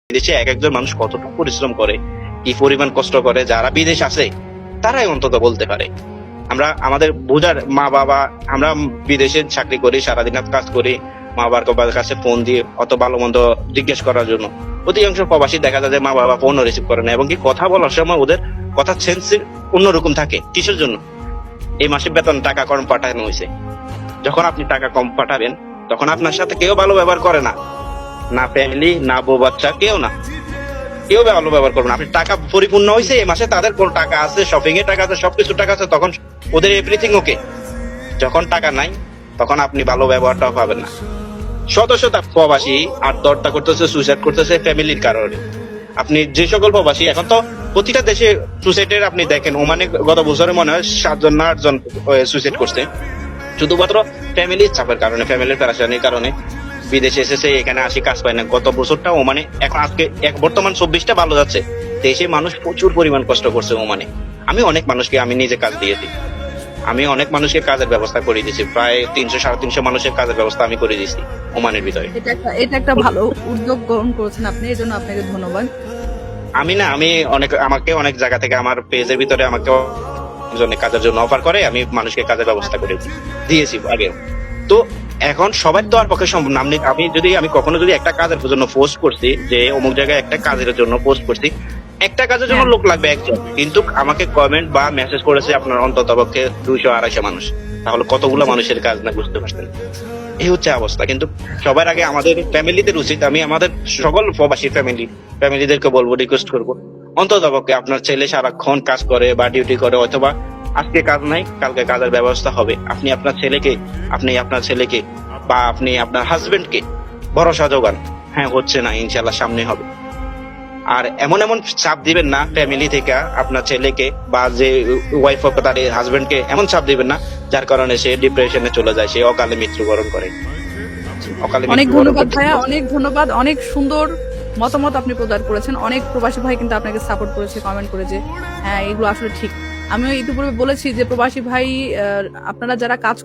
বিদেশে এক একজন মানুষ কতটুকু পরিশ্রম করে, কি পরিমাণ কষ্ট করে, যারা বিদেশ আছে তারাই অন্তত বলতে পারে। আমরা আমাদের বোঝার মা বাবা, আমরা বিদেশে চাকরি করি, সারাদিন কাজ করি, মা বাবার কাছে ফোন দিয়ে অত ভালো মন্দ জিজ্ঞেস করার জন্য। অধিকাংশ প্রবাসী দেখা যায় যে মা বাবা ফোনও রিসিভ করে না, এবং কি কথা বলার সময় ওদের কথা সেন্স অন্যরকম থাকে। কিসের জন্য? এই মাসে বেতন টাকা কম পাঠানো হয়েছে। যখন আপনি টাকা কম পাঠাবেন তখন আপনার সাথে কেউ ভালো ব্যবহার করে না, না ফ্যামিলি, না বউ বাচ্চা, কেউ না, কেউ ভালো ব্যবহার করবে না। আপনি টাকা পরিপূর্ণ হয়েছে এই মাসে, তাদের কোন টাকা আছে, শপিং এর টাকা আছে, সবকিছু টাকা আছে, তখন ওদের এভরিথিং ওকে। যখন টাকা নাই তখন আপনি ভালো ব্যবহারটাও পাবেন না। শত শত প্রবাসী আত্মহত্যা করতেছে, সুইসাইড করতেছে ফ্যামিলির কারণে। আপনি যে সকল প্রবাসী, এখন তো প্রতিটা দেশে সুইসাইডের আপনি দেখেন, ওমানে গত বছরে মনে হয় 7 জন না 8 জন সুইসাইড করছে, শুধুমাত্র ফ্যামিলির চাপের কারণে, ফ্যামিলির প্যারাশানির কারণে। বিদেশে এসেছে, এখানে আসি কাজ পায় না। গত বছরটা ওমানে, এখন আজকে বর্তমান 24টা ভালো যাচ্ছে, দেশে মানুষ প্রচুর পরিমাণ কষ্ট করছে ওমানে। আমি অনেক মানুষকে আমি নিজে কাজ দিয়েছি, আমি অনেক মানুষকে কাজের ব্যবস্থা করে দিয়েছি, প্রায় 300-350 মানুষের কাজের ব্যবস্থা আমি করে দিয়েছি ওমানের ভিতরে। এটা একটা ভালো উদ্যোগ গ্রহণ করেছেন আপনি, এই জন্য আপনাকে ধন্যবাদ। আমি আমাকে অনেক জায়গা থেকে আমার পেজের ভিতরে আমাকে কাজের জন্য অফার করে, আমি মানুষকে কাজের ব্যবস্থা করে দিয়েছি আগে। তো এখন সবাই তো আর পক্ষে সম্ভব না। আমি কখনো যদি একটা কাজের জন্য পোস্ট করছি যে অমুক জায়গায় একটা কাজের জন্য পোস্ট করছি, একটা কাজের জন্য লোক লাগবে একজন, কিন্তু আমাকে কমেন্ট বা মেসেজ করেছে আপনার অন্তত পক্ষে 200-250 মানুষ। তাহলে কতগুলো মানুষের কাজ না, বুঝতে পারছেন? এই হচ্ছে অবস্থা। কিন্তু সবার আগে আমাদের ফ্যামিলিদের উচিত, আমি আমাদের সকল প্রবাসী ফ্যামিলিদেরকে বলবো, রিকোয়েস্ট করবো, অন্তত পক্ষে আপনার ছেলে সারাক্ষণ কাজ করে বা ডিউটি করে, অথবা আজকে কাজ নাই কালকে কাজের ব্যবস্থা হবে, আপনি আপনার ছেলেকে বা আপনি আপনার হাজবেন্ডকে ভরসা যোগান। হ্যাঁ, হচ্ছে না, ইনশাল্লাহ সামনে হবে। আর এমন এমন চাপ দিবেন না ফ্যামিলি থেকে আপনার ছেলেকে বা যে ওয়াইফ তার হাজবেন্ডকে, এমন চাপ দিবেন না যার কারণে সে ডিপ্রেশনে চলে যায়, সে অকালে মৃত্যুবরণ করে। অনেক ধন্যবাদ ভাইয়া, অনেক ধন্যবাদ। অনেক সুন্দর মতামত আপনি প্রদান করেছেন। অনেক প্রবাসী ভাই কিন্তু আপনাকে সাপোর্ট করেছে, কমেন্ট করেছে হ্যাঁ এগুলো আসলে ঠিক। আমিও ইতিপূর্বে বলেছি যে প্রবাসী ভাই আপনারা যারা কাজ